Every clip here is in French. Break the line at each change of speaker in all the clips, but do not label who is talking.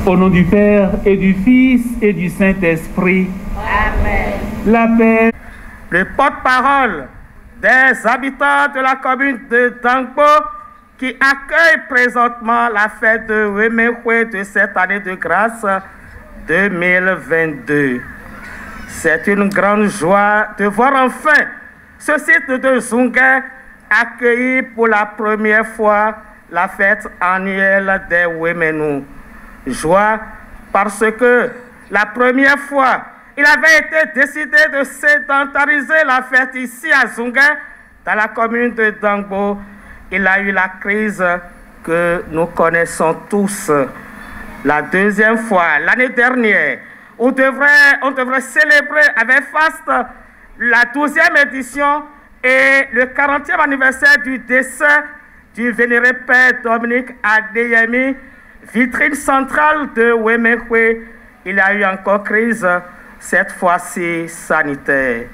Au nom du Père et du Fils et du Saint-Esprit.
Amen.
La paix.
Le porte-parole des habitants de la commune de Dangbo qui accueille présentement la fête de Wemekwe de cette année de grâce 2022. C'est une grande joie de voir enfin ce site de Zunga accueilli pour la première fois la fête annuelle des Wemenu. Joie parce que la première fois, il avait été décidé de sédentariser la fête ici à Zunga, dans la commune de Dangbo. Il a eu la crise que nous connaissons tous. La deuxième fois, l'année dernière, on devrait célébrer avec faste la 12e édition et le 40e anniversaire du décès du vénéré Père Dominique Adeyemi, vitrine centrale de Wemekwe. Il y a eu encore crise, cette fois-ci sanitaire.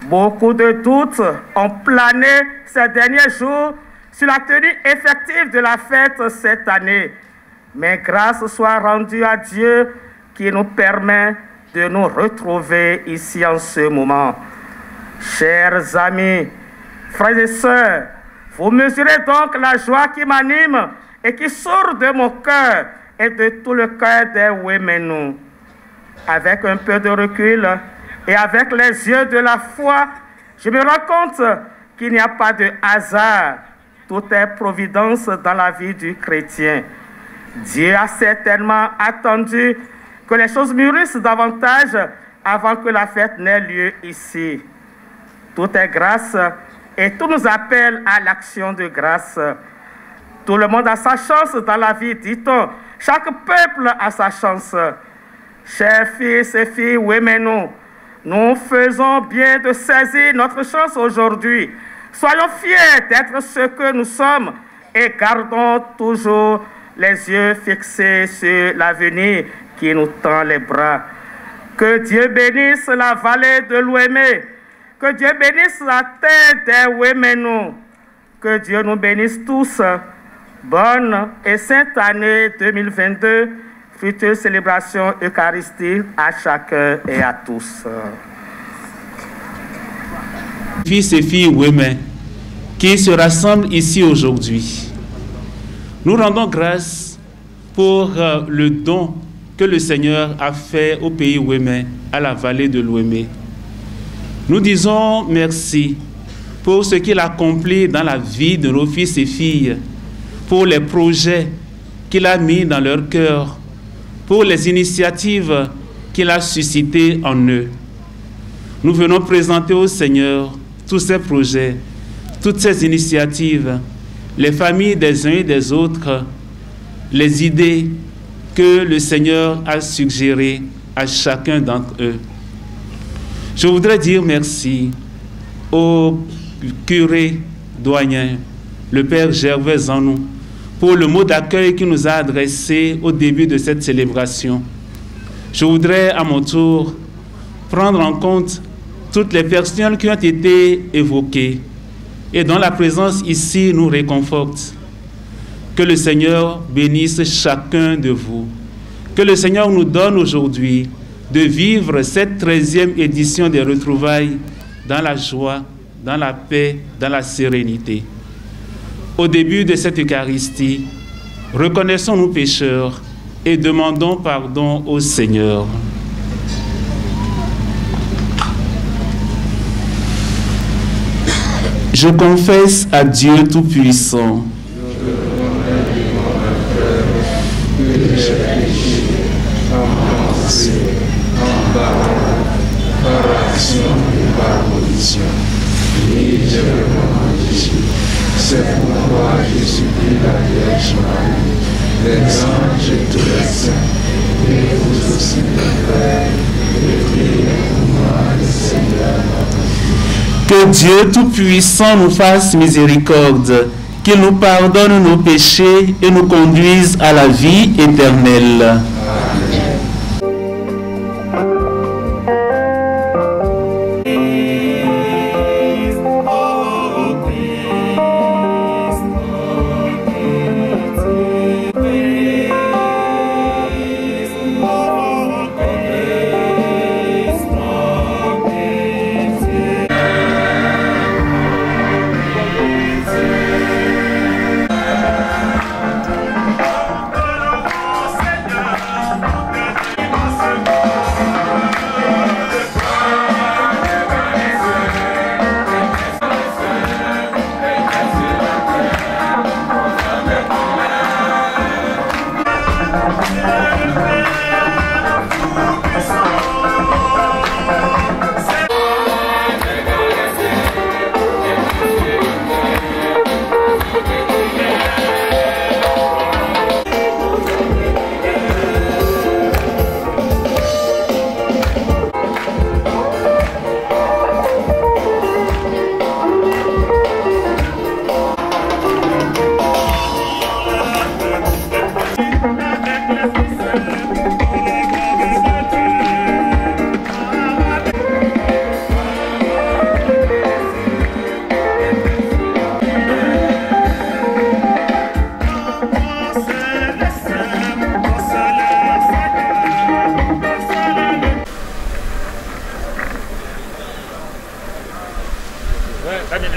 Beaucoup de doutes ont plané ces derniers jours sur la tenue effective de la fête cette année. Mais grâce soit rendue à Dieu qui nous permet de nous retrouver ici en ce moment. Chers amis, frères et sœurs, vous mesurez donc la joie qui m'anime et qui sort de mon cœur et de tout le cœur des Wemenu. Avec un peu de recul et avec les yeux de la foi, je me rends compte qu'il n'y a pas de hasard. Tout est providence dans la vie du chrétien. Dieu a certainement attendu que les choses mûrissent davantage avant que la fête n'ait lieu ici. Tout est grâce et tout nous appelle à l'action de grâce. Tout le monde a sa chance dans la vie, dit-on. Chaque peuple a sa chance. Chers fils et filles Wemenu, nous faisons bien de saisir notre chance aujourd'hui. Soyons fiers d'être ce que nous sommes et gardons toujours les yeux fixés sur l'avenir qui nous tend les bras. Que Dieu bénisse la vallée de l'Ouémé. Que Dieu bénisse la terre des Wemenu. Que Dieu nous bénisse tous. Bonne et sainte année 2022. Future célébration eucharistique à chacun et à tous.
Fils et filles Wemé qui se rassemblent ici aujourd'hui. Nous rendons grâce pour le don que le Seigneur a fait au pays Wemé, à la vallée de l'Ouémé. Nous disons merci pour ce qu'il a accompli dans la vie de nos fils et filles, pour les projets qu'il a mis dans leur cœur, pour les initiatives qu'il a suscitées en eux. Nous venons présenter au Seigneur tous ces projets, toutes ces initiatives, les familles des uns et des autres, les idées que le Seigneur a suggérées à chacun d'entre eux. Je voudrais dire merci au curé doyen, le Père Gervais Zanou, pour le mot d'accueil qu'il nous a adressé au début de cette célébration. Je voudrais à mon tour prendre en compte toutes les personnes qui ont été évoquées et dont la présence ici nous réconforte. Que le Seigneur bénisse chacun de vous. Que le Seigneur nous donne aujourd'hui de vivre cette 13e édition des retrouvailles dans la joie, dans la paix, dans la sérénité. Au début de cette Eucharistie, reconnaissons nos pécheurs et demandons pardon au Seigneur. Je confesse à Dieu Tout-Puissant
c'est pourquoi je supplie la Vierge Marie, les anges et tous les saints, et vous aussi les frères, et priez pour moi, le Seigneur.
Que Dieu Tout-Puissant nous fasse miséricorde, qu'il nous pardonne nos péchés et nous conduise à la vie éternelle.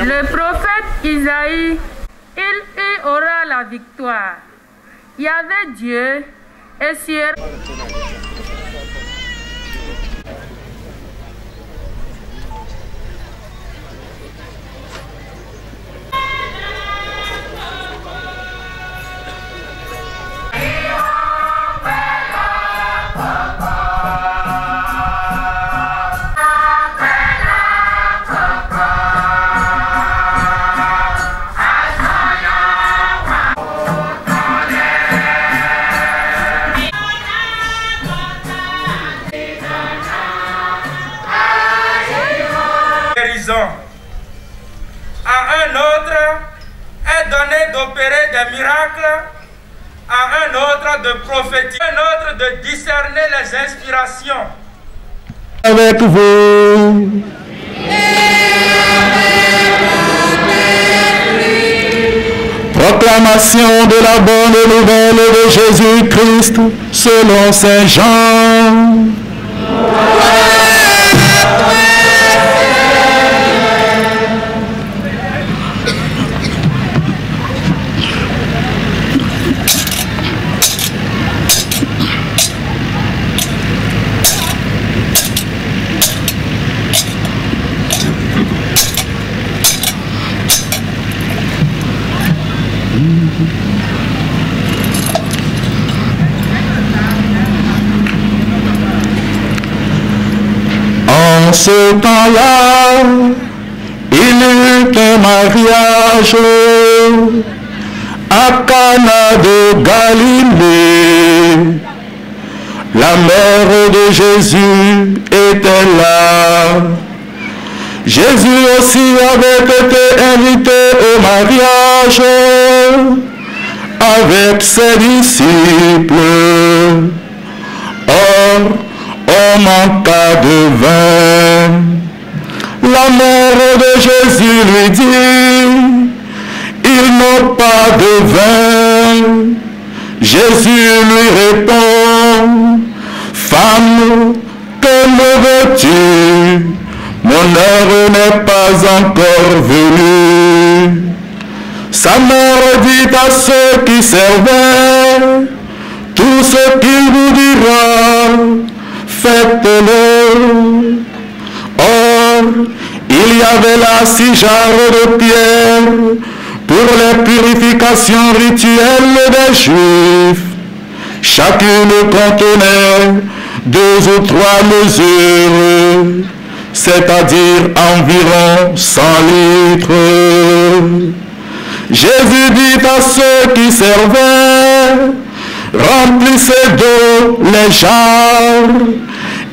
Le prophète Isaïe, il aura la victoire. Il y avait Dieu et sur...
À un autre est donné d'opérer des miracles, à un autre de prophétiser, à un autre de discerner les inspirations.
Avec vous. Proclamation de la bonne nouvelle de Jésus-Christ selon Saint Jean. En ce temps-là, il eut un mariage à Cana de Galilée. La mère de Jésus était là. Jésus aussi avait été invité au mariage avec ses disciples. Or, on manqua de vin. La mère de Jésus lui dit, ils n'ont pas de vin. Jésus lui répond, femme, que me veux-tu? Mon heure n'est pas encore venue. Sa mère dit à ceux qui servaient, tout ce qu'il vous dira, faites-le. Or, il y avait là 6 jarres de pierre pour les purifications rituelles des Juifs. Chacune contenait 2 ou 3 mesures, c'est-à-dire environ 100 litres. Jésus dit à ceux qui servaient, remplissez d'eau les jarres,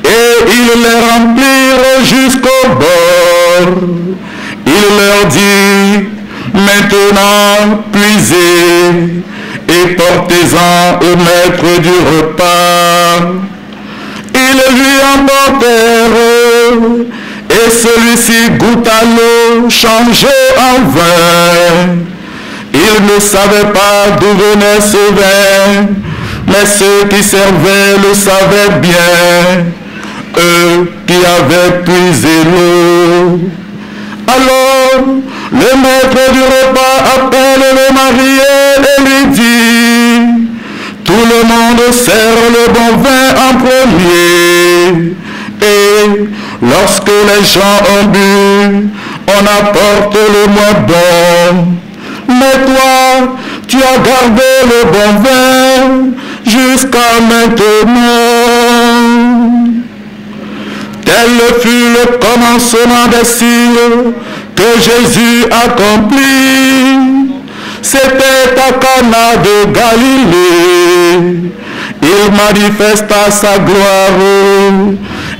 et ils les remplirent jusqu'au bord. Il leur dit, maintenant puisez et portez-en au maître du repas. Ils lui emportèrent, et celui-ci goûta l'eau changée en vin. Il ne savait pas d'où venait ce vin, mais ceux qui servaient le savaient bien, eux qui avaient puisé l'eau. Alors, le maître du repas appelle le marié et lui dit, tout le monde sert le bon vin en premier, et lorsque les gens ont bu, on apporte le moins bon. Mais toi, tu as gardé le bon vin jusqu'à maintenant. Tel fut le commencement des signes que Jésus accomplit. C'était à Cana de Galilée. Il manifesta sa gloire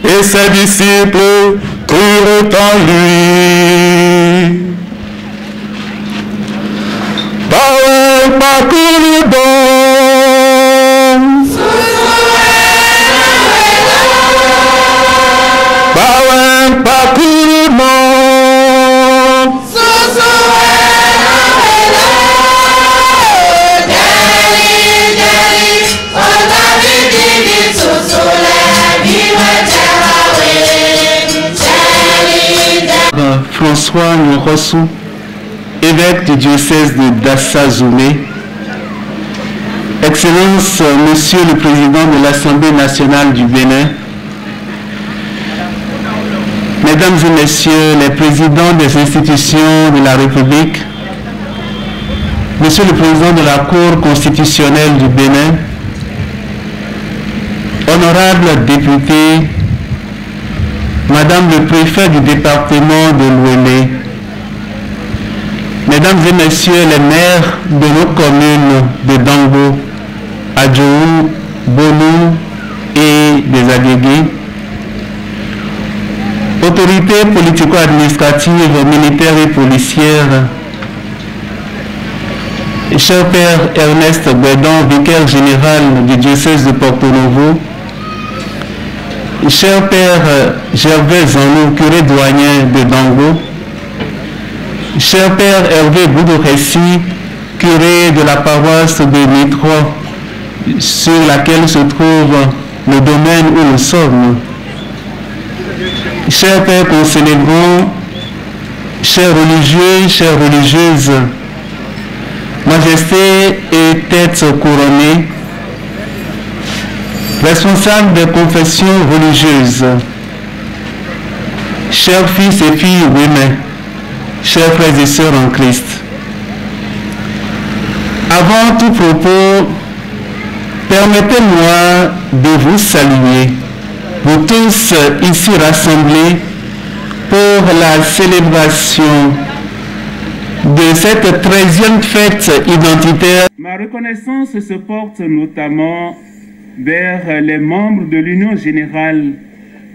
et ses disciples crurent en lui. Par un parcours bon, par un parcours bon, François Nyorosu, évêque du diocèse de Dassa-Zoumé, Excellence, Monsieur le Président de l'Assemblée nationale du Bénin, Mesdames et Messieurs les Présidents des institutions de la République, Monsieur le Président de la Cour constitutionnelle du Bénin, honorables députés, Madame le Préfet du département de l'Ouémé, Mesdames et Messieurs les maires de nos communes de Dango, Adjoou, Bonou et des Agégués, autorités politico-administratives, militaires et policières, cher Père Ernest Bédon, vicaire général du diocèse de Porto Novo, cher Père Gervais Zanou, curé douanier de Dango, cher Père Hervé Boudouressi, curé de la paroisse de Mitro, sur laquelle se trouve le domaine où nous sommes, cher Père Consénégrant, chers religieux, chères religieuses, Majesté et têtes couronnées, responsables des confessions religieuses, chers fils et filles women, chers frères et sœurs en Christ. Avant tout propos, permettez-moi de vous saluer, vous tous ici rassemblés pour la célébration de cette 13e fête identitaire.
Ma reconnaissance se porte notamment vers les membres de l'Union générale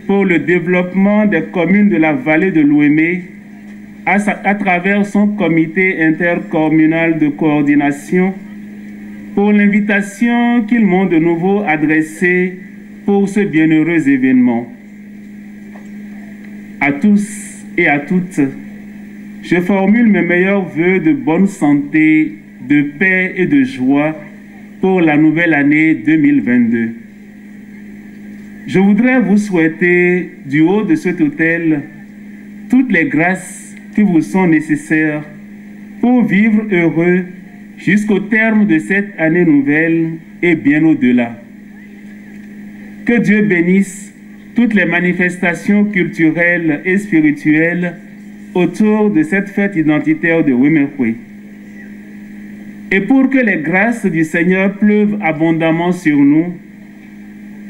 pour le développement des communes de la vallée de l'Ouémé à travers son comité intercommunal de coordination pour l'invitation qu'ils m'ont de nouveau adressée pour ce bienheureux événement. À tous et à toutes, je formule mes meilleurs vœux de bonne santé, de paix et de joie pour la nouvelle année 2022. Je voudrais vous souhaiter, du haut de cet autel, toutes les grâces qui vous sont nécessaires pour vivre heureux jusqu'au terme de cette année nouvelle et bien au-delà. Que Dieu bénisse toutes les manifestations culturelles et spirituelles autour de cette fête identitaire de Wemekwe. Et pour que les grâces du Seigneur pleuvent abondamment sur nous,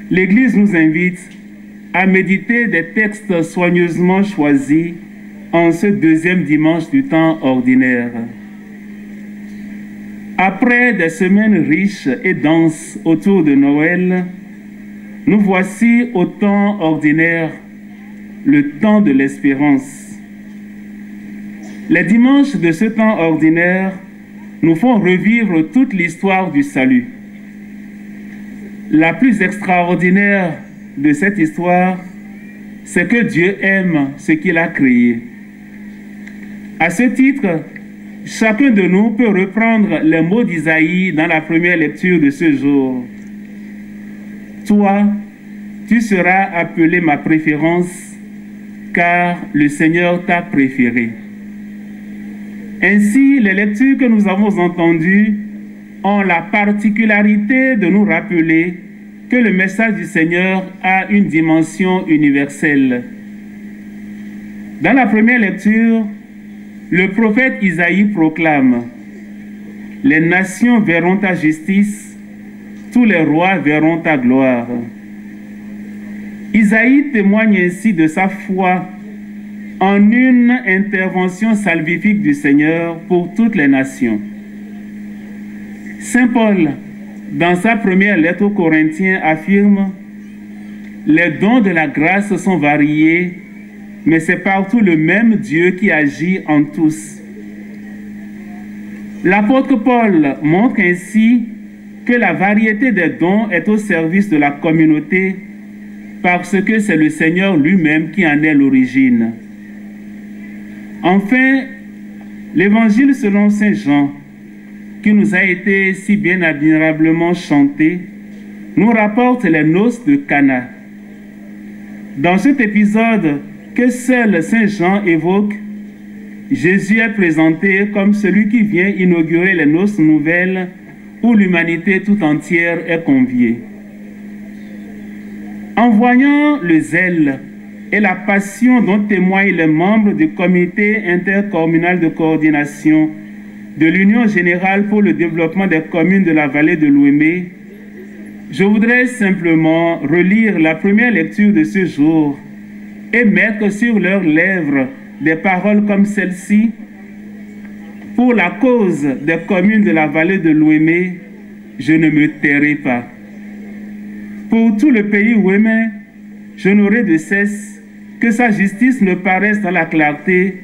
l'Église nous invite à méditer des textes soigneusement choisis en ce deuxième dimanche du temps ordinaire. Après des semaines riches et denses autour de Noël, nous voici au temps ordinaire, le temps de l'espérance. Les dimanches de ce temps ordinaire nous font revivre toute l'histoire du salut. La plus extraordinaire de cette histoire, c'est que Dieu aime ce qu'il a créé. À ce titre, chacun de nous peut reprendre les mots d'Isaïe dans la première lecture de ce jour. Toi, tu seras appelé ma préférence, car le Seigneur t'a préféré. Ainsi, les lectures que nous avons entendues ont la particularité de nous rappeler que le message du Seigneur a une dimension universelle. Dans la première lecture, le prophète Isaïe proclame « Les nations verront ta justice, tous les rois verront ta gloire ». Isaïe témoigne ainsi de sa foi en une intervention salvifique du Seigneur pour toutes les nations. Saint Paul, dans sa première lettre aux Corinthiens, affirme « Les dons de la grâce sont variés, mais c'est partout le même Dieu qui agit en tous. » L'apôtre Paul montre ainsi que la variété des dons est au service de la communauté parce que c'est le Seigneur lui-même qui en est l'origine. Enfin, l'évangile selon Saint Jean, qui nous a été si bien admirablement chanté, nous rapporte les noces de Cana. Dans cet épisode que seul Saint Jean évoque, Jésus est présenté comme celui qui vient inaugurer les noces nouvelles où l'humanité tout entière est conviée. En voyant le zèle et la passion dont témoignent les membres du comité intercommunal de coordination de l'Union générale pour le développement des communes de la vallée de l'Ouémé, je voudrais simplement relire la première lecture de ce jour et mettre sur leurs lèvres des paroles comme celle-ci. Pour la cause des communes de la vallée de l'Ouémé, je ne me tairai pas. Pour tout le pays ouémé, je n'aurai de cesse que sa justice ne paraisse dans la clarté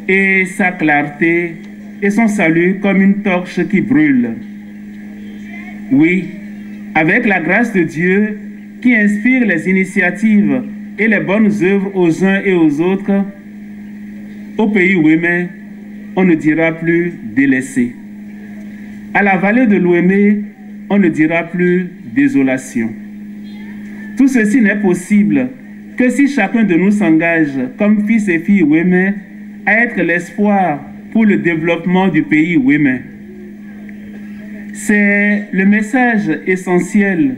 et sa clarté et son salut comme une torche qui brûle. Oui, avec la grâce de Dieu qui inspire les initiatives et les bonnes œuvres aux uns et aux autres, au pays ouémé, on ne dira plus délaissé. À la vallée de l'Ouémé, on ne dira plus désolation. Tout ceci n'est possible que si chacun de nous s'engage comme fils et filles ouémé à être l'espoir pour le développement du pays ouémé. C'est le message essentiel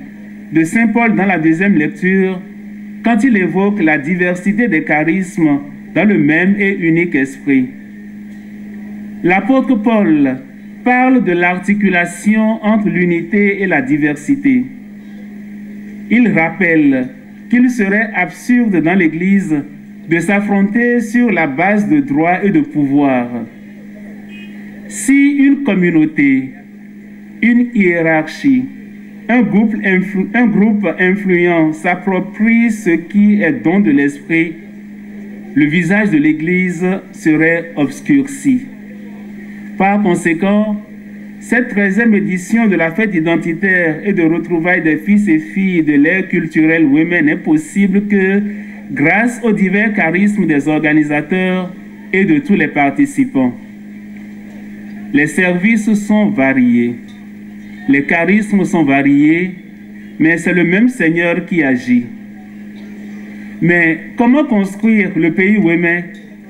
de Saint Paul dans la deuxième lecture quand il évoque la diversité des charismes dans le même et unique esprit. L'apôtre Paul parle de l'articulation entre l'unité et la diversité. Il rappelle qu'il serait absurde dans l'Église de s'affronter sur la base de droit et de pouvoir. Si une communauté, une hiérarchie, un groupe influent s'approprie ce qui est don de l'esprit, le visage de l'Église serait obscurci. Par conséquent, Cette 13e édition de la fête identitaire et de retrouvailles des fils et filles de l'ère culturelle Women n'est possible que grâce aux divers charismes des organisateurs et de tous les participants. Les services sont variés, les charismes sont variés, mais c'est le même Seigneur qui agit. Mais comment construire le pays Women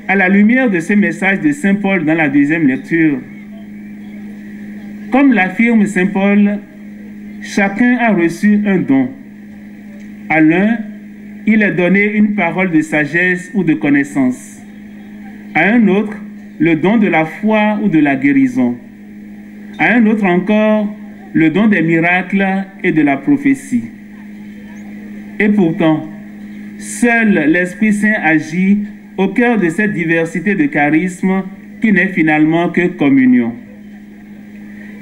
à la lumière de ce message de Saint Paul dans la deuxième lecture? Comme l'affirme Saint Paul, chacun a reçu un don. À l'un, il est donné une parole de sagesse ou de connaissance. À un autre, le don de la foi ou de la guérison. À un autre encore, le don des miracles et de la prophétie. Et pourtant, seul l'Esprit Saint agit au cœur de cette diversité de charismes qui n'est finalement que communion.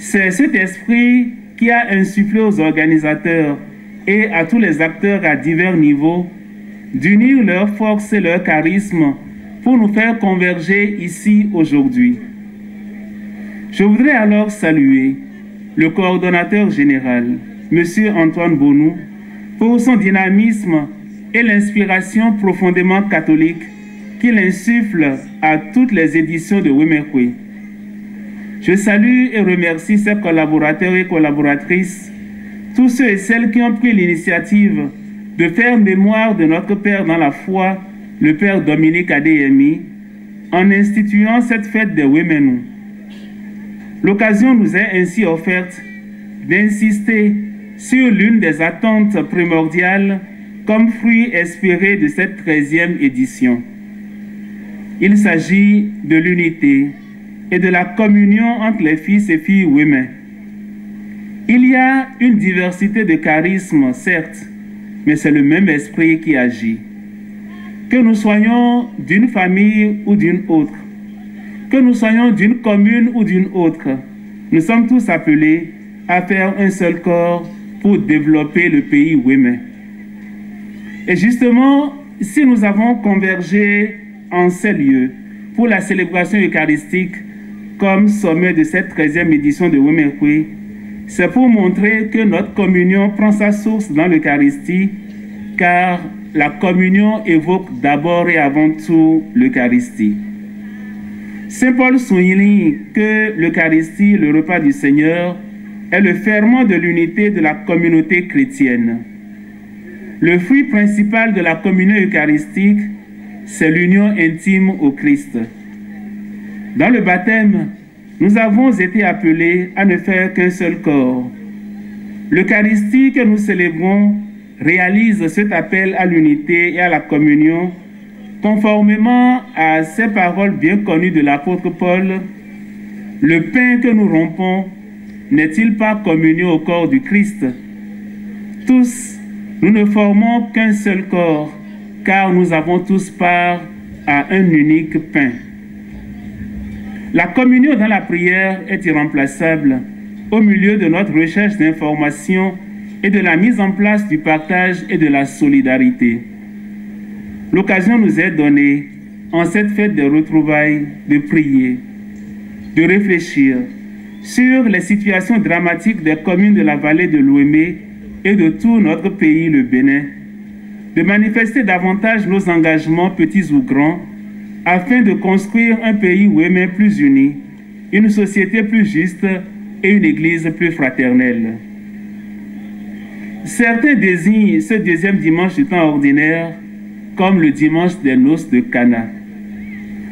C'est cet esprit qui a insufflé aux organisateurs et à tous les acteurs à divers niveaux d'unir leurs forces et leurs charismes pour nous faire converger ici aujourd'hui. Je voudrais alors saluer le coordonnateur général, M. Antoine Bonou, pour son dynamisme et l'inspiration profondément catholique qu'il insuffle à toutes les éditions de Wemekwe. Je salue et remercie ses collaborateurs et collaboratrices, tous ceux et celles qui ont pris l'initiative de faire mémoire de notre Père dans la foi, le Père Dominique Adeyemi, en instituant cette fête des Women. L'occasion nous est ainsi offerte d'insister sur l'une des attentes primordiales comme fruit espéré de cette 13e édition. Il s'agit de l'unité et de la communion entre les fils et filles Women. Il y a une diversité de charismes, certes, mais c'est le même esprit qui agit. Que nous soyons d'une famille ou d'une autre, que nous soyons d'une commune ou d'une autre, nous sommes tous appelés à faire un seul corps pour développer le pays Women. Et justement, si nous avons convergé en ces lieux pour la célébration eucharistique comme sommet de cette 13e édition de Wemekwe, c'est pour montrer que notre communion prend sa source dans l'Eucharistie, car la communion évoque d'abord et avant tout l'Eucharistie. Saint Paul souligne que l'Eucharistie, le repas du Seigneur, est le ferment de l'unité de la communauté chrétienne. Le fruit principal de la communion eucharistique, c'est l'union intime au Christ. Dans le baptême, nous avons été appelés à ne faire qu'un seul corps. L'Eucharistie que nous célébrons réalise cet appel à l'unité et à la communion, conformément à ces paroles bien connues de l'apôtre Paul. Le pain que nous rompons n'est-il pas communion au corps du Christ? Tous, nous ne formons qu'un seul corps, car nous avons tous part à un unique pain. La communion dans la prière est irremplaçable au milieu de notre recherche d'informations et de la mise en place du partage et de la solidarité. L'occasion nous est donnée, en cette fête de retrouvailles, de prier, de réfléchir sur les situations dramatiques des communes de la vallée de l'Ouémé et de tout notre pays, le Bénin, de manifester davantage nos engagements, petits ou grands, afin de construire un pays Women plus uni, une société plus juste et une église plus fraternelle. Certains désignent ce deuxième dimanche du temps ordinaire comme le dimanche des noces de Cana.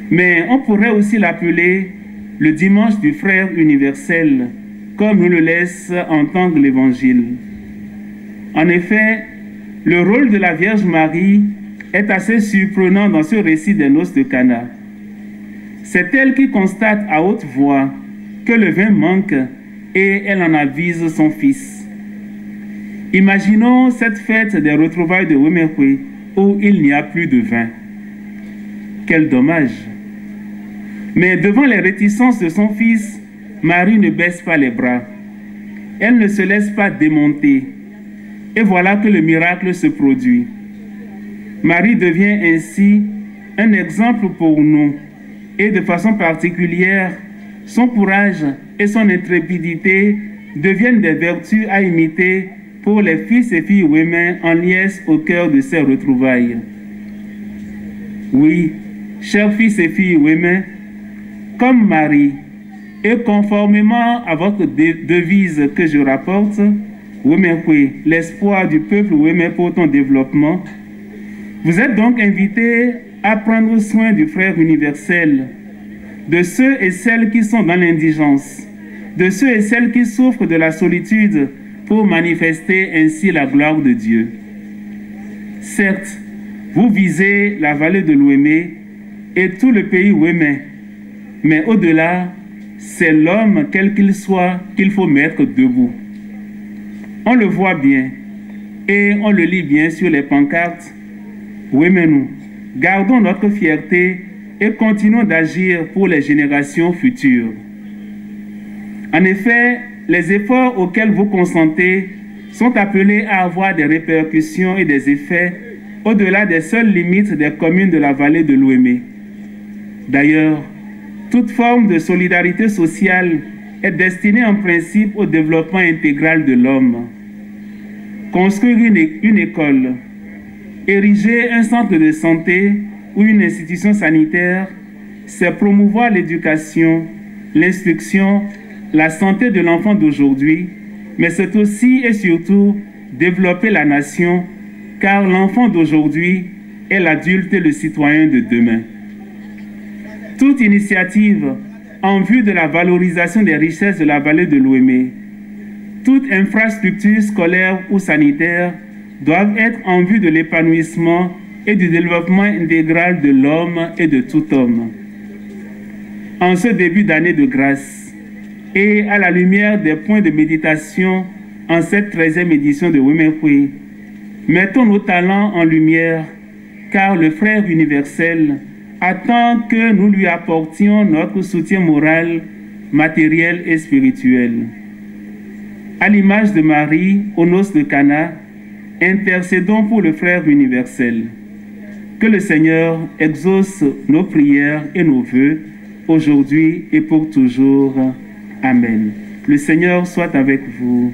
Mais on pourrait aussi l'appeler le dimanche du frère universel, comme nous le laisse entendre l'Évangile. En effet, le rôle de la Vierge Marie est assez surprenant dans ce récit des noces de Cana. C'est elle qui constate à haute voix que le vin manque et elle en avise son fils. Imaginons cette fête des retrouvailles de Wemekwe où il n'y a plus de vin. Quel dommage! Mais devant les réticences de son fils, Marie ne baisse pas les bras. Elle ne se laisse pas démonter. Et voilà que le miracle se produit. Marie devient ainsi un exemple pour nous et de façon particulière son courage et son intrépidité deviennent des vertus à imiter pour les fils et filles women en liesse au cœur de ces retrouvailles. Oui, chers fils et filles women, comme Marie, et conformément à votre devise que je rapporte, Women, l'espoir du peuple Women pour ton développement, vous êtes donc invités à prendre soin du frère universel, de ceux et celles qui sont dans l'indigence, de ceux et celles qui souffrent de la solitude pour manifester ainsi la gloire de Dieu. Certes, vous visez la vallée de l'Ouémé et tout le pays Women, mais au-delà, c'est l'homme, quel qu'il soit, qu'il faut mettre debout. On le voit bien et on le lit bien sur les pancartes. Women, nous, gardons notre fierté et continuons d'agir pour les générations futures. En effet, les efforts auxquels vous consentez sont appelés à avoir des répercussions et des effets au-delà des seules limites des communes de la vallée de l'Ouémé. D'ailleurs, toute forme de solidarité sociale est destinée en principe au développement intégral de l'homme. Construire une école, ériger un centre de santé ou une institution sanitaire, c'est promouvoir l'éducation, l'instruction, la santé de l'enfant d'aujourd'hui, mais c'est aussi et surtout développer la nation, car l'enfant d'aujourd'hui est l'adulte et le citoyen de demain. Toute initiative en vue de la valorisation des richesses de la vallée de l'Ouémé, toute infrastructure scolaire ou sanitaire doivent être en vue de l'épanouissement et du développement intégral de l'homme et de tout homme. En ce début d'année de grâce et à la lumière des points de méditation en cette 13e édition de Women, mettons nos talents en lumière, car le frère universel attend que nous lui apportions notre soutien moral, matériel et spirituel. À l'image de Marie aux noces de Cana, intercédons pour le frère universel. Que le Seigneur exauce nos prières et nos vœux, aujourd'hui et pour toujours. Amen. Le Seigneur soit avec vous.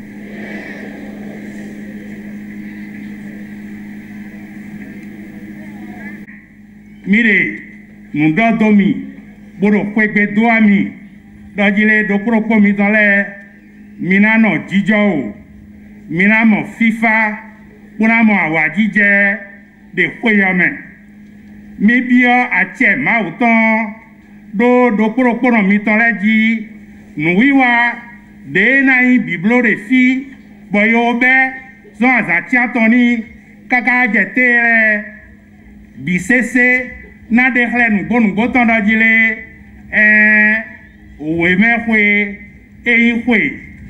Mire, nous domi, boro kwekwe doami, dojile do propo mi dole, minano jijo, minamo FIFA, punamo awajije, de kweyame. Mibio ache mauton, do propo no mi dole ji, nuiwa, de na in biblo de fi, boyobe, zon azatiatoni, kaka jetere, bisese na dekhle nugo tondo jile Women eyin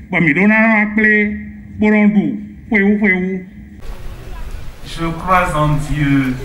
pomidona na ple borondu feu.
Je crois en Dieu.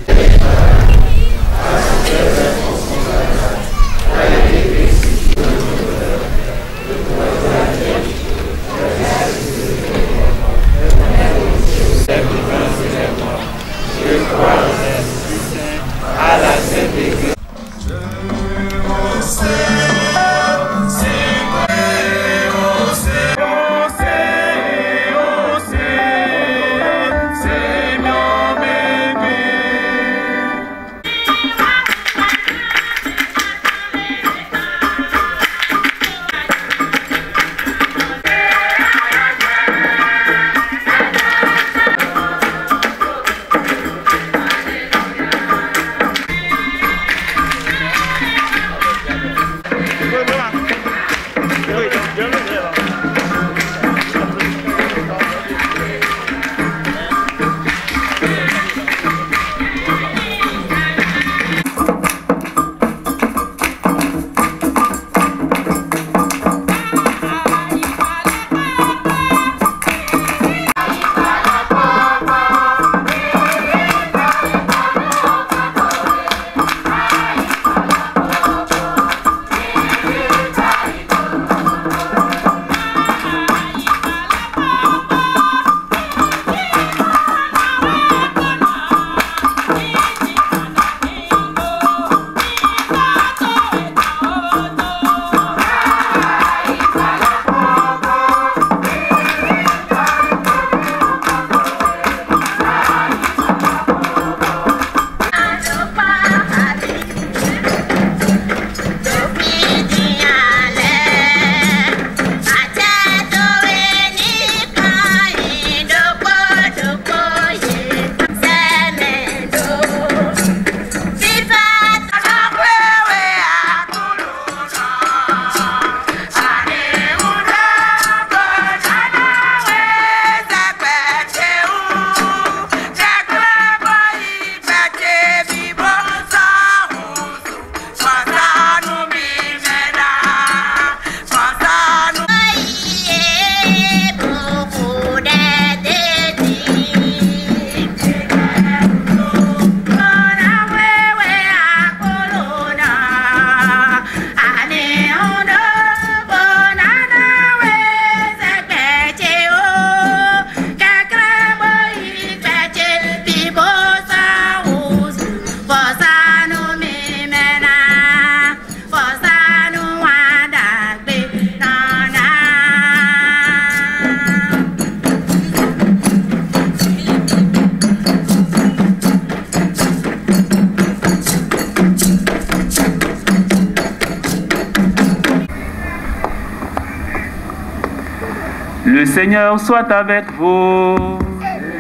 Le Seigneur soit avec vous.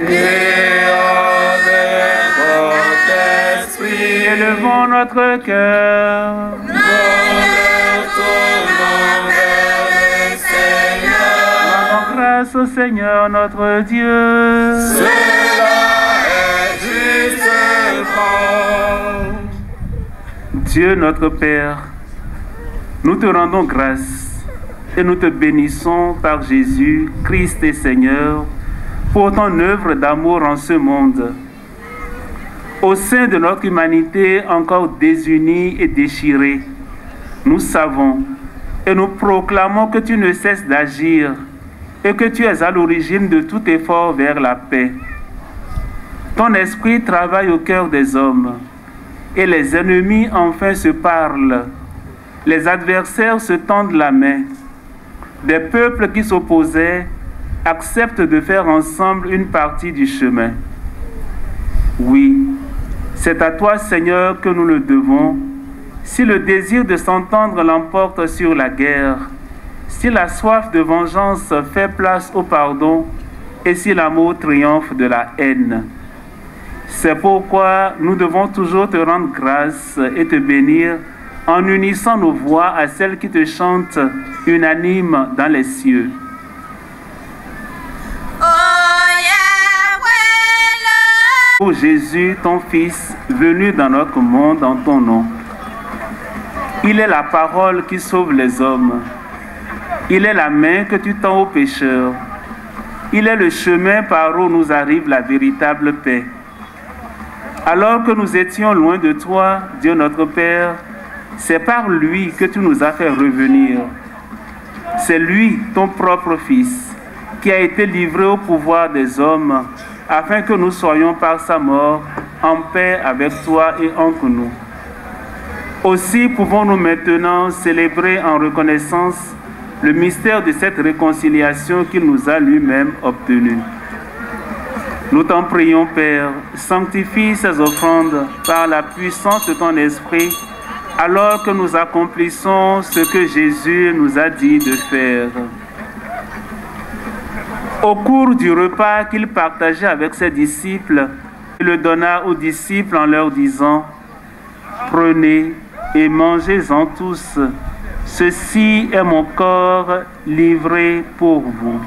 Et avec votre esprit.
Élevons notre cœur.
Nous le tournons vers le Seigneur.
Rendons grâce au Seigneur notre Dieu.
Cela est justement.
Dieu notre Père, nous te rendons grâce et nous te bénissons par Jésus, Christ et Seigneur, pour ton œuvre d'amour en ce monde. Au sein de notre humanité encore désunie et déchirée, nous savons et nous proclamons que tu ne cesses d'agir et que tu es à l'origine de tout effort vers la paix. Ton esprit travaille au cœur des hommes et les ennemis enfin se parlent. Les adversaires se tendent la main. Des peuples qui s'opposaient acceptent de faire ensemble une partie du chemin. Oui, c'est à toi, Seigneur, que nous le devons. Si le désir de s'entendre l'emporte sur la guerre, si la soif de vengeance fait place au pardon et si l'amour triomphe de la haine. C'est pourquoi nous devons toujours te rendre grâce et te bénir en unissant nos voix à celles qui te chantent unanimes dans les cieux. Ô Jésus, ton Fils, venu dans notre monde en ton nom. Il est la parole qui sauve les hommes. Il est la main que tu tends aux pécheurs. Il est le chemin par où nous arrive la véritable paix. Alors que nous étions loin de toi, Dieu notre Père, c'est par lui que tu nous as fait revenir. C'est lui, ton propre Fils, qui a été livré au pouvoir des hommes, afin que nous soyons par sa mort en paix avec toi et entre nous. Aussi pouvons-nous maintenant célébrer en reconnaissance le mystère de cette réconciliation qu'il nous a lui-même obtenue. Nous t'en prions, Père, sanctifie ces offrandes par la puissance de ton Esprit, alors que nous accomplissons ce que Jésus nous a dit de faire. Au cours du repas qu'il partageait avec ses disciples, il le donna aux disciples en leur disant: « Prenez et mangez-en tous, ceci est mon corps livré pour vous. »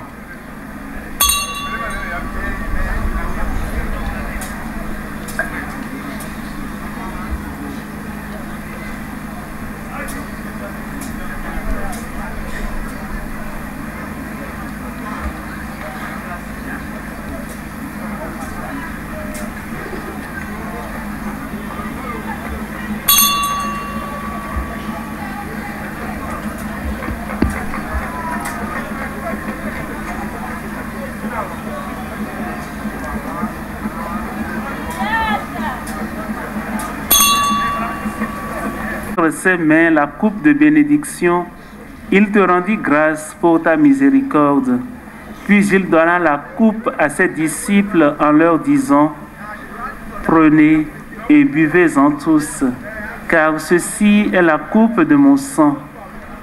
Ses mains la coupe de bénédiction, il te rendit grâce pour ta miséricorde. Puis il donna la coupe à ses disciples en leur disant: « Prenez et buvez-en tous, car ceci est la coupe de mon sang,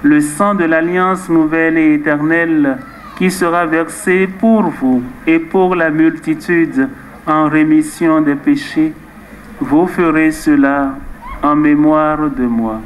le sang de l'alliance nouvelle et éternelle, qui sera versé pour vous et pour la multitude en rémission des péchés. Vous ferez cela en mémoire de moi. »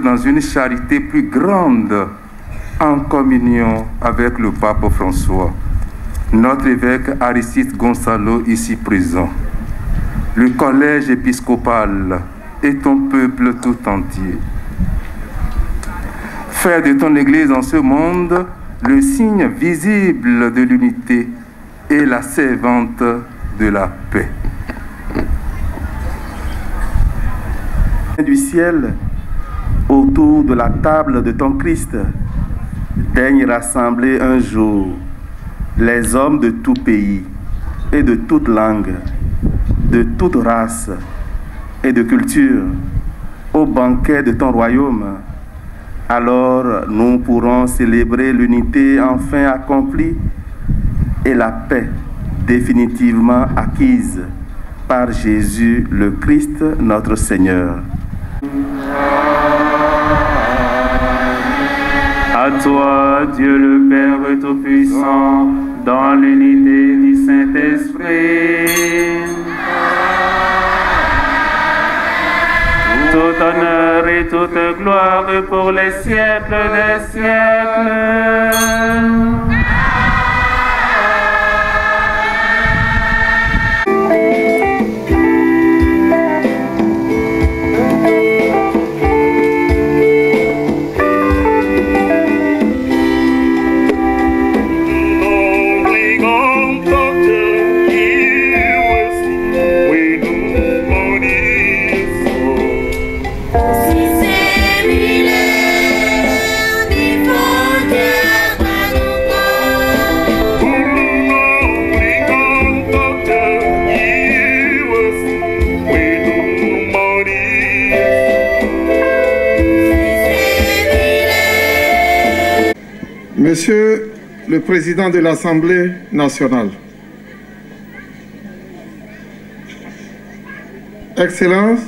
dans une charité plus grande en communion avec le pape François, notre évêque Aristide Gonçalo ici présent, le collège épiscopal et ton peuple tout entier. Fais de ton Église en ce monde le signe visible de l'unité et la servante de la paix. Du ciel, autour de la table de ton Christ, daigne rassembler un jour les hommes de tout pays et de toute langue, de toute race et de culture au banquet de ton royaume. Alors nous pourrons célébrer l'unité enfin accomplie et la paix définitivement acquise par Jésus le Christ notre Seigneur.
À toi, Dieu le Père Tout-Puissant, dans l'unité du Saint-Esprit, tout honneur et toute gloire pour les siècles des siècles.
Monsieur le Président de l'Assemblée nationale, Excellences,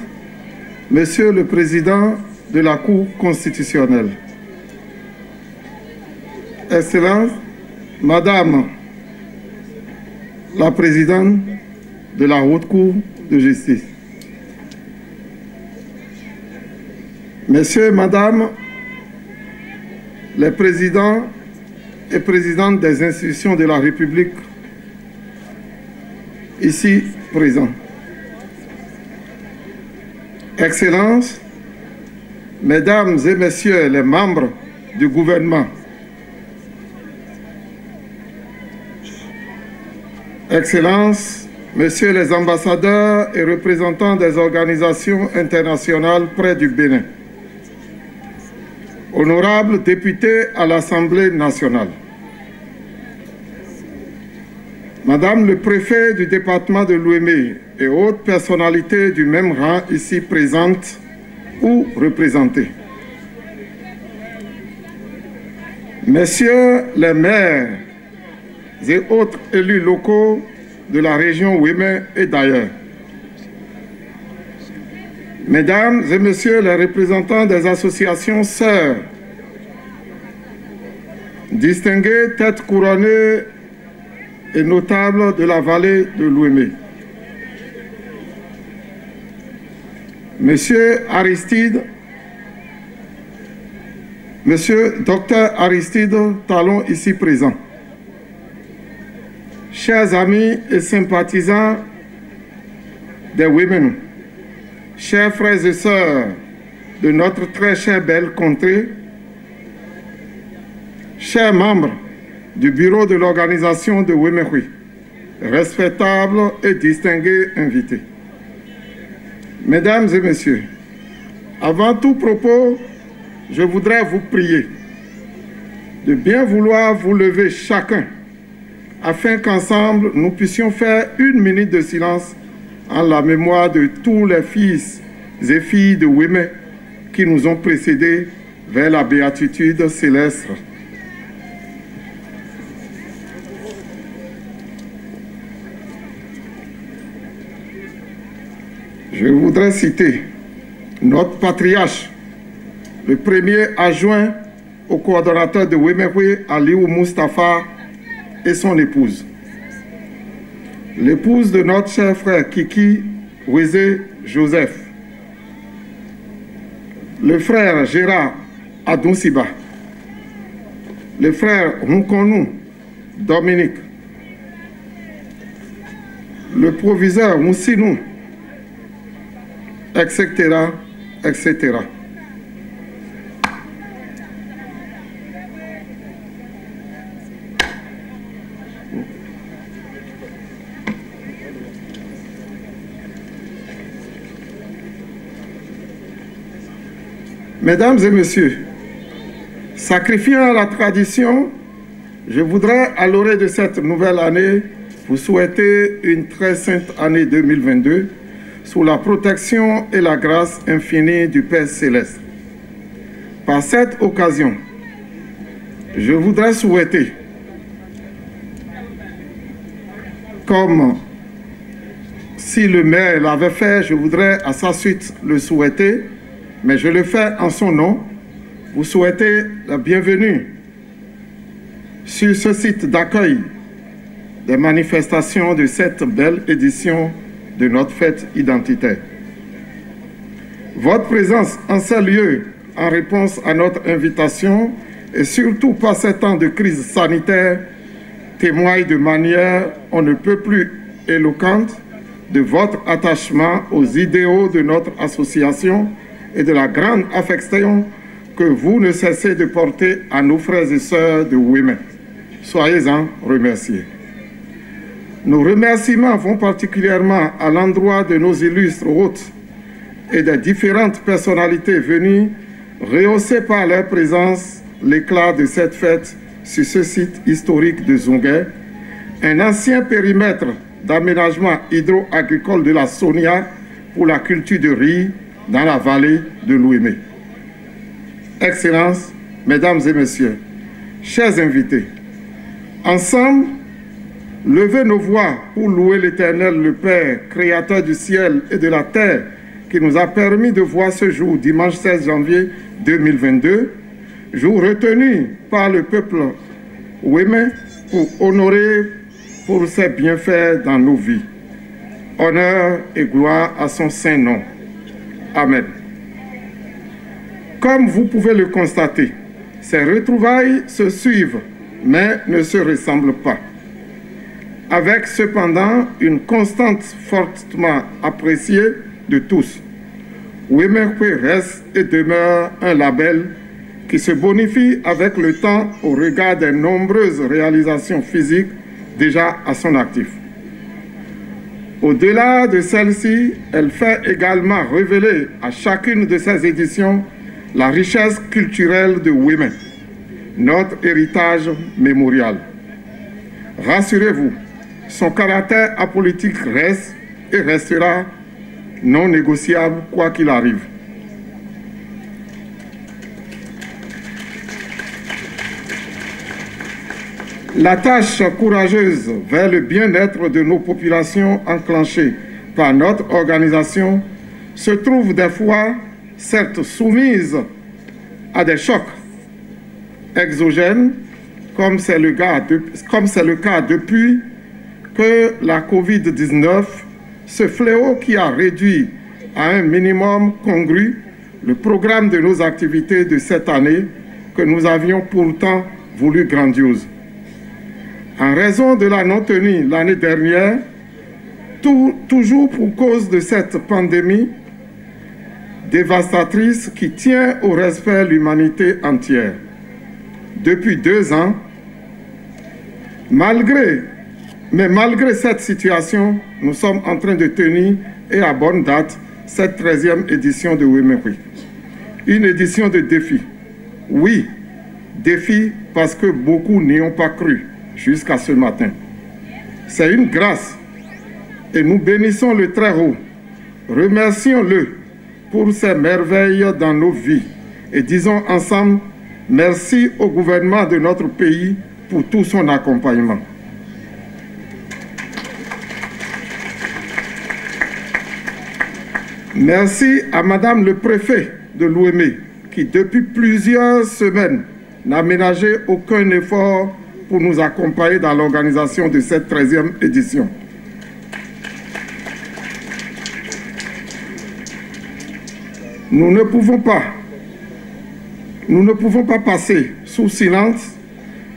Monsieur le Président de la Cour constitutionnelle, Excellences, Madame la Présidente de la Haute Cour de justice, Messieurs, Madame, les présidents et présidentes des institutions de la République ici présents, Excellences, Mesdames et Messieurs les membres du gouvernement, Excellences, Messieurs les ambassadeurs et représentants des organisations internationales près du Bénin, honorables députés à l'Assemblée nationale, Madame le préfet du département de Lomé et autres personnalités du même rang ici présentes ou représentées, Messieurs les maires et autres élus locaux de la région Ouémé et d'ailleurs, Mesdames et Messieurs les représentants des associations sœurs, distinguées têtes couronnées et notables de la vallée de l'Ouémé, Monsieur Aristide, Monsieur Dr Aristide Talon ici présent, chers amis et sympathisants des Women, chers frères et sœurs de notre très chère belle contrée, chers membres du bureau de l'organisation de Ouémé-Hui, respectables et distingués invités. Mesdames et Messieurs, avant tout propos, je voudrais vous prier de bien vouloir vous lever chacun afin qu'ensemble nous puissions faire 1 minute de silence en la mémoire de tous les fils et filles de Ouémé qui nous ont précédés vers la béatitude céleste. Je voudrais citer notre patriarche, le premier adjoint au coordonnateur de Ouémé-Hui, Aliou Moustapha, et son épouse. L'épouse de notre cher frère Kiki Wézé Joseph. le frère Gérard Adonsiba, le frère Nkonou Dominique, le proviseur Moussinou, etc., etc. Mesdames et messieurs, sacrifiant à la tradition, je voudrais, à l'orée de cette nouvelle année, vous souhaiter une très sainte année 2022 sous la protection et la grâce infinie du Père Céleste. Par cette occasion, je voudrais souhaiter, comme si le maire l'avait fait, je voudrais à sa suite le souhaiter, mais je le fais en son nom, vous souhaiter la bienvenue sur ce site d'accueil des manifestations de cette belle édition de notre fête identitaire. Votre présence en ce lieu, en réponse à notre invitation, et surtout par ces temps de crise sanitaire, témoigne de manière on ne peut plus éloquente de votre attachement aux idéaux de notre association et de la grande affection que vous ne cessez de porter à nos frères et sœurs de Women. Soyez-en remerciés. Nos remerciements vont particulièrement à l'endroit de nos illustres hôtes et des différentes personnalités venues rehausser par leur présence l'éclat de cette fête sur ce site historique de Zungué, un ancien périmètre d'aménagement hydro-agricole de la Sonia pour la culture de riz dans la vallée de l'Ouémé. Excellences, Mesdames et Messieurs, chers invités, ensemble, levez nos voix pour louer l'Éternel, le Père, Créateur du ciel et de la terre, qui nous a permis de voir ce jour, dimanche 16 janvier 2022, jour retenu par le peuple ouémé pour honorer pour ses bienfaits dans nos vies. Honneur et gloire à son saint nom. Amen. Comme vous pouvez le constater, ces retrouvailles se suivent, mais ne se ressemblent pas. Avec cependant une constante fortement appréciée de tous. Ouémé-Koué reste et demeure un label qui se bonifie avec le temps au regard des nombreuses réalisations physiques déjà à son actif. Au-delà de celle-ci, elle fait également révéler à chacune de ses éditions la richesse culturelle de Women, notre héritage mémorial. Rassurez-vous, son caractère apolitique reste et restera non négociable quoi qu'il arrive. La tâche courageuse vers le bien-être de nos populations enclenchée par notre organisation se trouve des fois, certes soumise à des chocs exogènes, comme c'est le cas depuis que la COVID-19, ce fléau qui a réduit à un minimum congru le programme de nos activités de cette année que nous avions pourtant voulu grandiose. En raison de la non-tenue l'année dernière, toujours pour cause de cette pandémie dévastatrice qui tient au respect de l'humanité entière. Depuis 2 ans, malgré cette situation, nous sommes en train de tenir, et à bonne date, cette 13e édition de Ouémé-Koué. Une édition de défi. Oui, défi parce que beaucoup n'y ont pas cru jusqu'à ce matin. C'est une grâce et nous bénissons le Très-Haut. Remercions-le pour ses merveilles dans nos vies et disons ensemble merci au gouvernement de notre pays pour tout son accompagnement. Merci à Madame le Préfet de l'Ouémé qui depuis plusieurs semaines n'a ménagé aucun effort pour nous accompagner dans l'organisation de cette 13e édition. Nous ne pouvons pas nous ne pouvons pas passer sous silence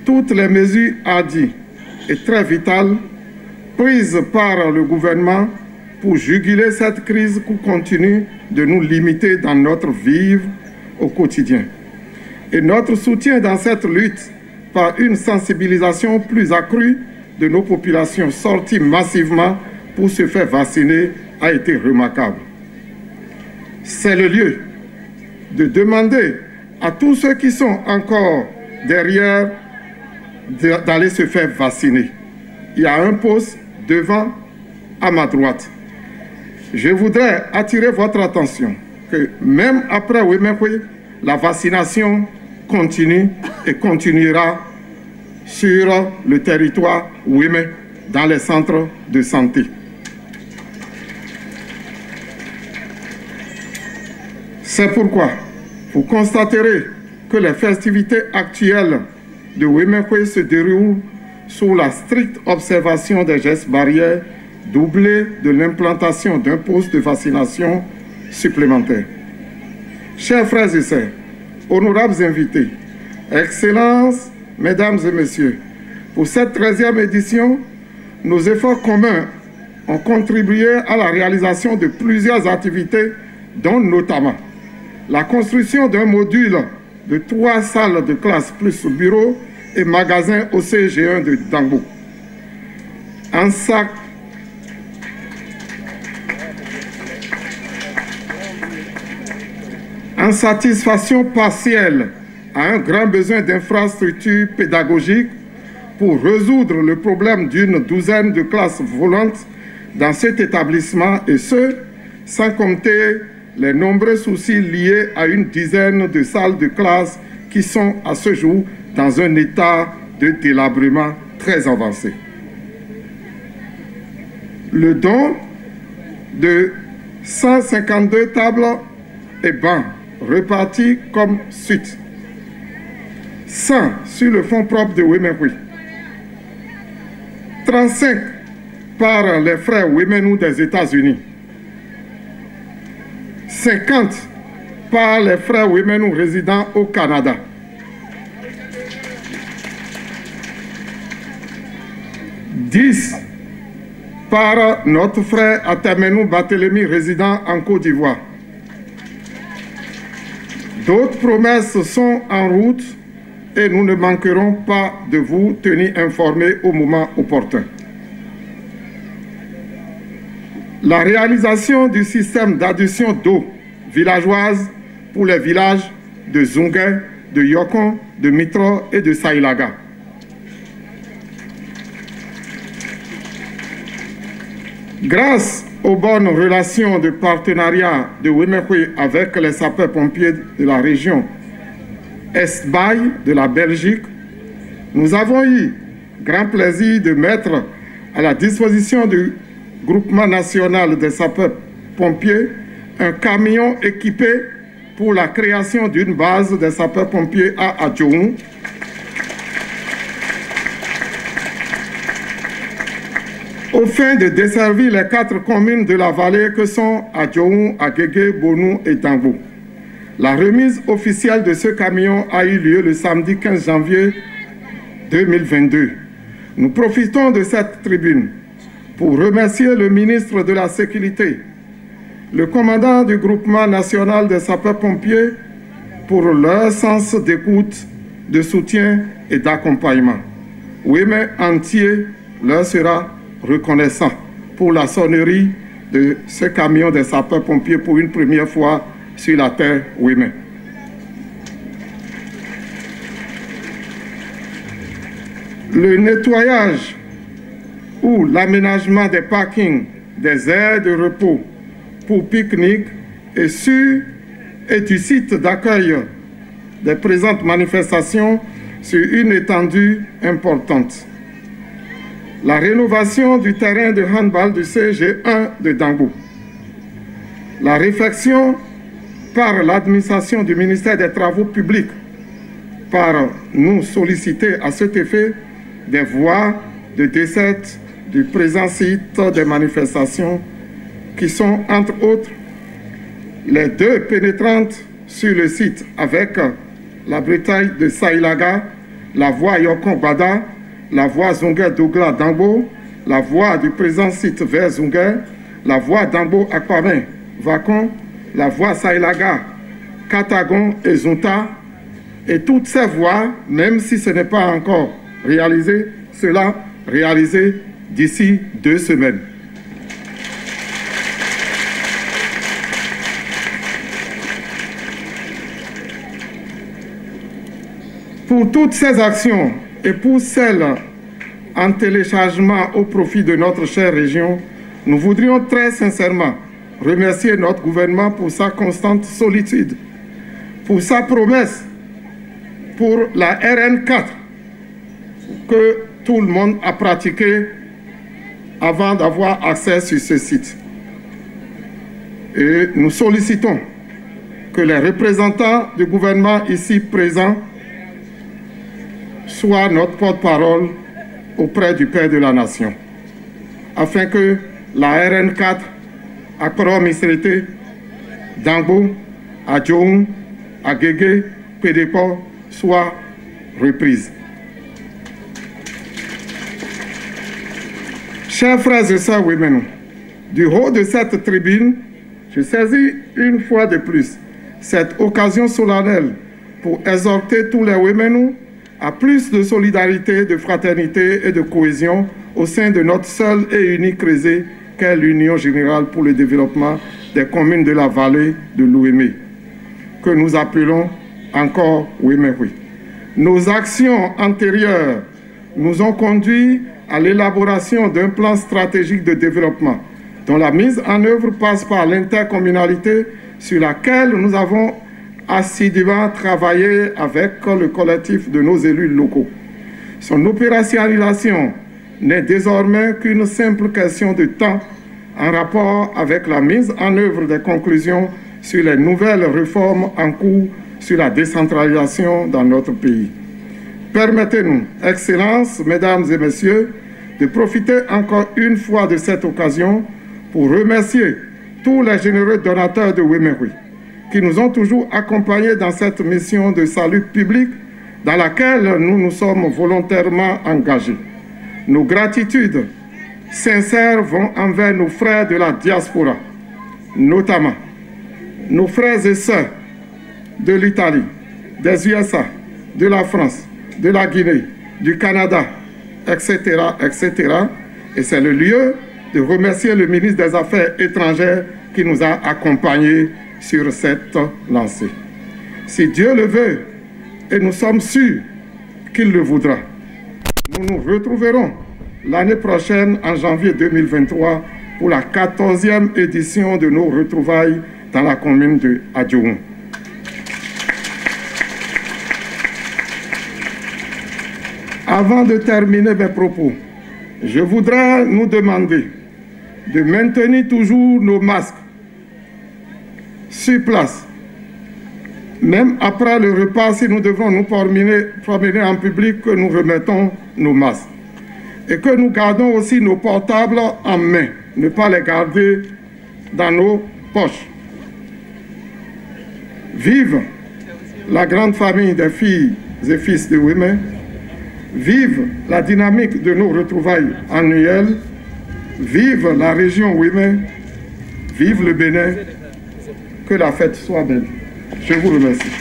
toutes les mesures hardies et très vitales prises par le gouvernement pour juguler cette crise qui continue de nous limiter dans notre vivre au quotidien. Et notre soutien dans cette lutte par une sensibilisation plus accrue de nos populations sorties massivement pour se faire vacciner a été remarquable. C'est le lieu de demander à tous ceux qui sont encore derrière d'aller se faire vacciner. Il y a un poste devant à ma droite. Je voudrais attirer votre attention que même après Wemekwe, la vaccination continue et continuera sur le territoire Weme dans les centres de santé. C'est pourquoi vous constaterez que les festivités actuelles de Wemekwe se déroulent sous la stricte observation des gestes barrières, doublés de l'implantation d'un poste de vaccination supplémentaire. Chers frères et sœurs, honorables invités, Excellences, Mesdames et Messieurs, pour cette 13e édition, nos efforts communs ont contribué à la réalisation de plusieurs activités, dont notamment la construction d'un module de 3 salles de classe plus bureaux et magasins au CG1 de Dangbo. En satisfaction partielle à un grand besoin d'infrastructures pédagogiques pour résoudre le problème d'une douzaine de classes volantes dans cet établissement, et ce, sans compter les nombreux soucis liés à une dizaine de salles de classe qui sont à ce jour dans un état de délabrement très avancé. Le don de 152 tables et bancs repartis comme suite: 100 sur le fonds propre de Wemekwe, 35 par les frères Wemenou des États-Unis, 50 par les frères Wemenou résidant au Canada, 10 par notre frère Atamenou Barthélemy résidant en Côte d'Ivoire. D'autres promesses sont en route et nous ne manquerons pas de vous tenir informés au moment opportun. La réalisation du système d'adduction d'eau villageoise pour les villages de Zungai, de Yokon, de Mitro et de Sailaga. Grâce aux bonnes relations de partenariat de Wemekwe avec les sapeurs-pompiers de la région Est-Baye de la Belgique, nous avons eu grand plaisir de mettre à la disposition du Groupement national des sapeurs-pompiers un camion équipé pour la création d'une base des sapeurs-pompiers à Adjoun, au fin de desservir les 4 communes de la vallée que sont Adjoun, Agege, Bonou et Dangbo. La remise officielle de ce camion a eu lieu le samedi 15 janvier 2022. Nous profitons de cette tribune pour remercier le ministre de la Sécurité, le commandant du Groupement national des sapeurs-pompiers pour leur sens d'écoute, de soutien et d'accompagnement. Weme entier leur sera reconnaissant pour la sonnerie de ce camion des sapeurs-pompiers pour une première fois sur la terre Weme. Le nettoyage ou l'aménagement des parkings, des aires de repos pour pique-nique et du site d'accueil des présentes manifestations sur une étendue importante. La rénovation du terrain de handball du CG1 de Dangbo. La réfection par l'administration du ministère des Travaux publics par nous solliciter à cet effet des voies de desserte du présent site des manifestations qui sont, entre autres, les 2 pénétrantes sur le site avec la Bretagne de Sailaga, la voix Yokon Bada, la voix Zunga Douglas Dambo, la voix du président site vers Zunga, la voix Dambo Akpamin Vakon, la voix Sailaga, Katagon et Zunta, et toutes ces voix, même si ce n'est pas encore réalisé, cela réalisé d'ici 2 semaines. Pour toutes ces actions et pour celles en téléchargement au profit de notre chère région, nous voudrions très sincèrement remercier notre gouvernement pour sa constante solitude, pour sa promesse pour la RN4 que tout le monde a pratiqué avant d'avoir accès sur ce site. Et nous sollicitons que les représentants du gouvernement ici présents soient notre porte-parole auprès du Père de la Nation, afin que la RN4 à Koro-Misrete, Dambo, à Djoum, à Guégué, Pédéport soit reprise. Chers frères et sœurs Wemenu, du haut de cette tribune, je saisis une fois de plus cette occasion solennelle pour exhorter tous les Wemenu à plus de solidarité, de fraternité et de cohésion au sein de notre seul et unique réseau qu'est l'Union générale pour le développement des communes de la vallée de l'Ouémé, que nous appelons encore Ouéméhoui. Nos actions antérieures nous ont conduit à l'élaboration d'un plan stratégique de développement dont la mise en œuvre passe par l'intercommunalité sur laquelle nous avons assidûment travaillé avec le collectif de nos élus locaux. Son opérationnalisation n'est désormais qu'une simple question de temps en rapport avec la mise en œuvre des conclusions sur les nouvelles réformes en cours sur la décentralisation dans notre pays. Permettez-nous, Excellences, Mesdames et Messieurs, de profiter encore une fois de cette occasion pour remercier tous les généreux donateurs de Ouéméhoui qui nous ont toujours accompagnés dans cette mission de salut public dans laquelle nous nous sommes volontairement engagés. Nos gratitudes sincères vont envers nos frères de la diaspora, notamment nos frères et sœurs de l'Italie, des USA, de la France, de la Guinée, du Canada, etc., etc. Et c'est le lieu de remercier le ministre des Affaires étrangères qui nous a accompagnés sur cette lancée. Si Dieu le veut, et nous sommes sûrs qu'il le voudra, nous nous retrouverons l'année prochaine, en janvier 2023, pour la 14e édition de nos retrouvailles dans la commune de Adjoum. Avant de terminer mes propos, je voudrais nous demander de maintenir toujours nos masques sur place. Même après le repas, si nous devons nous promener en public, que nous remettons nos masques. Et que nous gardons aussi nos portables en main, ne pas les garder dans nos poches. Vive la grande famille des filles et fils de Ouémé. Vive la dynamique de nos retrouvailles annuelles. Vive la région Ouémé. Vive le Bénin. Que la fête soit belle. Je vous remercie.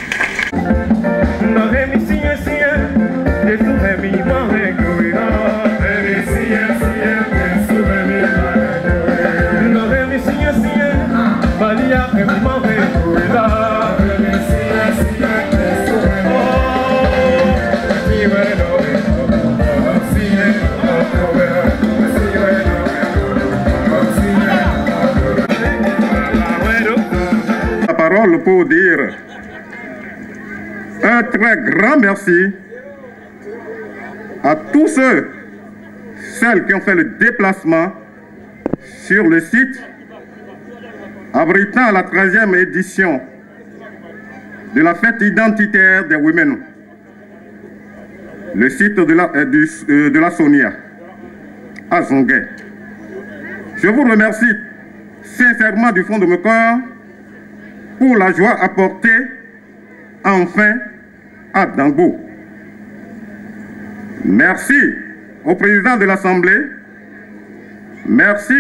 Pour dire un très grand merci à tous celles qui ont fait le déplacement sur le site abritant la 13e édition de la fête identitaire des Wemenu, le site de la Sonia à Zongué. Je vous remercie sincèrement du fond de mon cœur pour la joie apportée enfin
à Dangbo. Merci au président de l'Assemblée, merci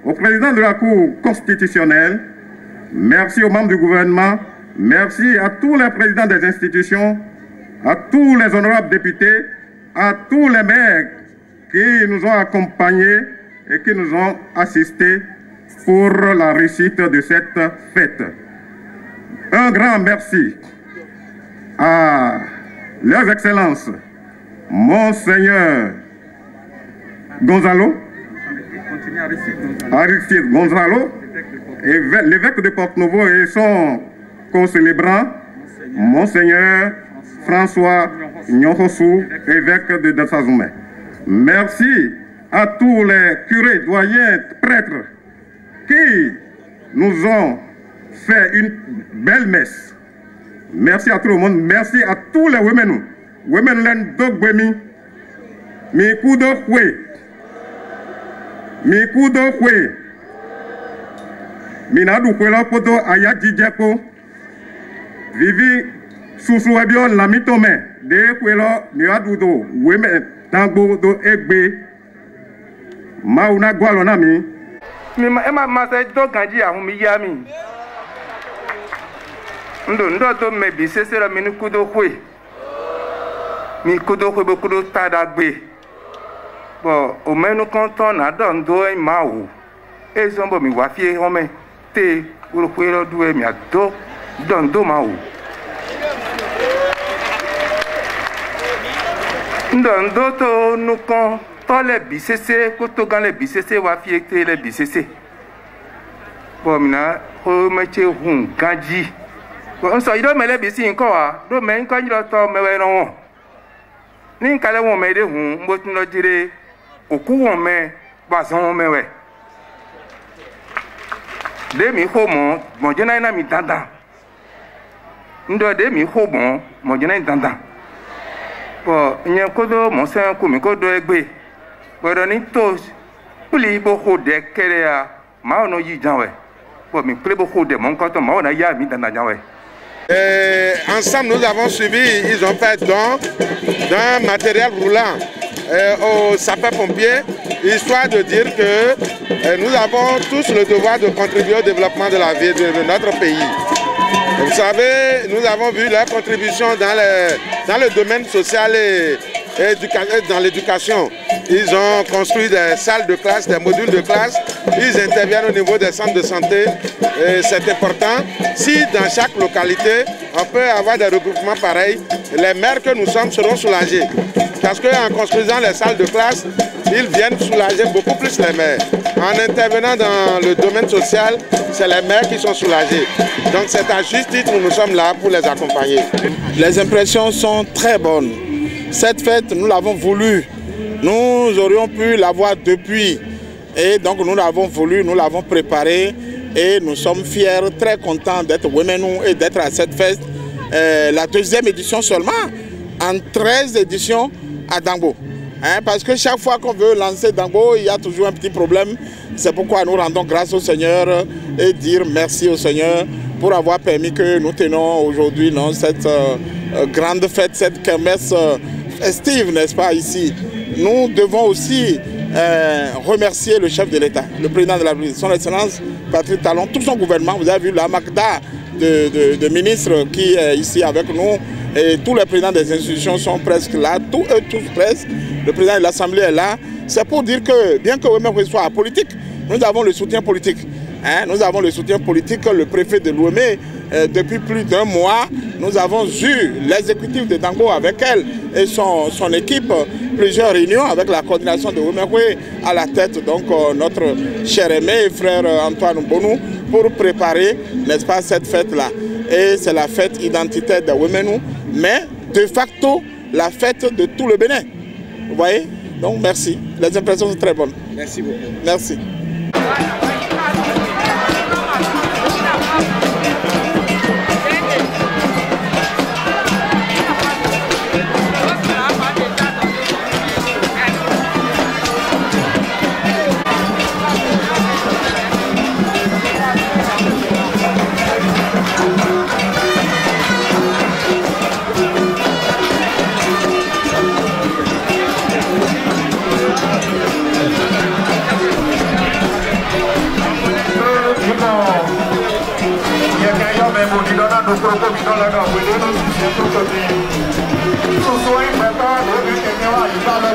au président de la Cour constitutionnelle, merci aux membres du gouvernement, merci à tous les présidents des institutions, à tous les honorables députés, à tous les maires qui nous ont accompagnés et qui nous ont assistés pour la réussite de cette fête. Un grand merci à leurs excellences, Monseigneur Gonzalo, Aristide Gonzalo, l'évêque de Porto-Novo et son co-célébrant, Monseigneur François Nyohosu, évêque de Dassazoumé. Merci à tous les curés, doyens, prêtres qui nous ont fait une belle messe. Merci à tout le monde. Merci à tous les women. Women len dogbemi. Mi kudo kwe. Mi kudo kwe. Mi nadu kwe la poto aya jijeko. Vivi susu ebio lamitome. De kwe la mi adu do. Women tangbo do egbe. Mauna gwalo na mi.
Mi ma se do ganji ahun mi ya mi. Ndo to me bi sese la mi ni kudo kwe. Mi kudo kwe bo kudo tada gbe. Bo o menu konton na do ndo e ma o. E zombo mi wa fie home te uro kwe lo du e mi ado do ndo ma o. Ndo to nu kon to le bi sese ko to gan le bi sese wa fie te le bi sese. Bo mi na ho me che hun ganji. On so ido mele bi si nko wa do me nko njiro to mewe no won ni nkale won me de hun mbo tun lo jire oku won me ba so won mewe de mi ho mo jena na mi dandan ndo de mi ho mo jena dandan bo nyen ko do mo se ku mi ko do egbe bo ni to puli bo ho de kere ya ma ono yi janwe bo mi pele bo ho de mo nko to ma ona ya mi dandan janwe.
Ensemble, nous avons suivi, ils ont fait don d'un matériel roulant aux sapeurs-pompiers, histoire de dire que nous avons tous le devoir de contribuer au développement de la vie de notre pays. Vous savez, nous avons vu leur contribution dans le domaine social et dans l'éducation. Ils ont construit des salles de classe, des modules de classe. Ils interviennent au niveau des centres de santé. C'est important. Si dans chaque localité, on peut avoir des regroupements pareils, les maires que nous sommes seront soulagés. Parce qu'en construisant les salles de classe, ils viennent soulager beaucoup plus les maires. En intervenant dans le domaine social, c'est les maires qui sont soulagés. Donc c'est à juste titre que nous sommes là pour les accompagner. Les impressions sont très bonnes. Cette fête, nous l'avons voulu. Nous aurions pu l'avoir depuis. Et donc nous l'avons voulu, nous l'avons préparé. Et nous sommes fiers, très contents d'être Womenou et d'être à cette fête. La deuxième édition seulement, en 13 éditions à Dangbo. Parce que chaque fois qu'on veut lancer Dangbo, il y a toujours un petit problème. C'est pourquoi nous rendons grâce au Seigneur et dire merci au Seigneur pour avoir permis que nous tenons aujourd'hui cette grande fête, cette kermesse festive, n'est-ce pas, ici. Nous devons aussi remercier le chef de l'État, le président de la République, son Excellence Patrick Talon, tout son gouvernement. Vous avez vu la Magda de ministres qui est ici avec nous. Et tous les présidents des institutions sont presque là, tous presque. Le président de l'Assemblée est là. C'est pour dire que, bien que Ouémé soit apolitique, nous avons le soutien politique. Nous avons le soutien politique. Le préfet de Ouémé, depuis plus d'un mois, nous avons eu l'exécutif de Dangbo avec elle et son équipe, plusieurs réunions avec la coordination de Ouémé à la tête, donc notre cher aimé frère Antoine Bonou, pour préparer, n'est-ce pas, cette fête-là. Et c'est la fête identitaire de Ouémé, mais de facto la fête de tout le Bénin. Vous voyez? Donc merci. Les impressions sont très bonnes. Merci beaucoup. Merci.
Susu yang betul, dia kena wajib kalau